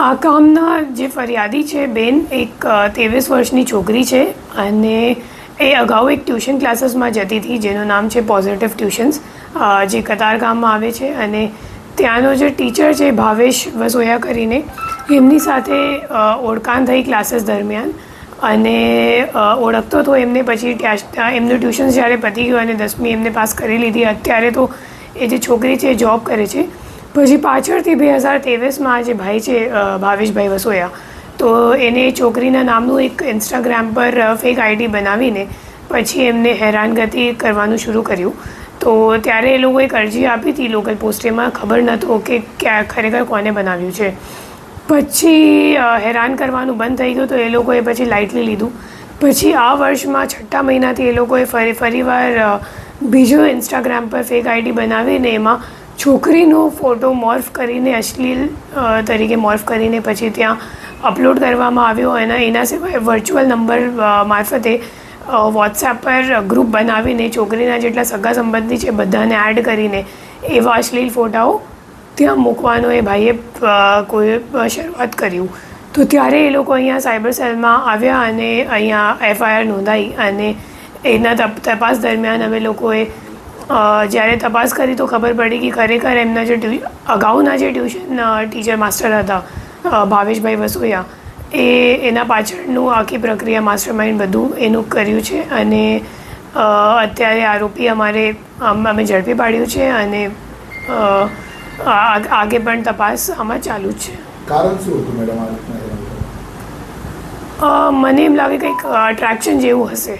આ કામના જે ફરિયાદી છે બેન એક 23 વર્ષની છોકરી છે અને એ અગાઉ એક ટ્યુશન ક્લાસીસમાં જતી હતી જેનું નામ છે પોઝિટિવ ટ્યુશન્સ, જે કતારગામમાં આવે છે. અને ત્યાંનો જે ટીચર છે ભાવેશ વસોયા કરીને, એમની સાથે ઓળખાણ થઈ ક્લાસીસ દરમિયાન અને ઓળખતો હતો એમને. પછી એમનું ટ્યુશન જ્યારે પતી ગયું અને 10મી એમને પાસ કરી લીધી. અત્યારે તો એ જે છોકરી છે એ જોબ કરે છે. પછી પાછળથી 2023માં જે ભાઈ છે ભાવેશભાઈ વસોયા, તો એને છોકરીના નામનું એક ઇન્સ્ટાગ્રામ પર ફેક આઈડી બનાવીને પછી એમને હેરાનગતિ કરવાનું શરૂ કર્યું. તો ત્યારે એ લોકોએ એક અરજી આપી હતી લોકલ પોસ્ટેમાં, ખબર નહોતો કે ખરેખર કોને બનાવ્યું છે. પછી હેરાન કરવાનું બંધ થઈ ગયું તો એ લોકોએ પછી લાઇટલી લીધું. પછી આ વર્ષમાં 6ઠ્ઠા મહિનાથી એ લોકોએ ફરીવાર બીજો ઇન્સ્ટાગ્રામ પર ફેક આઈડી બનાવીને એમાં છોકરીનો ફોટો મોર્ફ કરીને અશ્લીલ તરીકે મોર્ફ કરીને પછી ત્યાં અપલોડ કરવામાં આવ્યો. અને એના સિવાય વર્ચ્યુઅલ નંબર મારફતે વોટ્સએપ પર ગ્રુપ બનાવીને છોકરીના જેટલા સગા સંબંધી છે બધાને એડ કરીને એવા અશ્લીલ ફોટાઓ ત્યાં મૂકવાનો એ ભાઈએ કોઈ શરૂઆત કર્યું. તો ત્યારે એ લોકો અહીંયા સાયબર સેલમાં આવ્યા અને અહીંયા FIR નોંધાઈ. અને એના તપાસ દરમિયાન અમે લોકોએ જ્યારે તપાસ કરી તો ખબર પડી કે ખરેખર એમના જે અગાઉના જે ટ્યુશન ટીચર માસ્ટર હતા ભાવેશભાઈ વસોયા, એના પાછળનું આખી પ્રક્રિયા માસ્ટર માઇન્ડ બધું એનું કર્યું છે. અને અત્યારે આરોપી અમે ઝડપી પાડ્યું છે અને આગે પણ તપાસ આમાં ચાલુ જ છે. કારણ શું હતું મેડમ? મને એમ લાગે કંઈક અટ્રેક્શન જેવું હશે.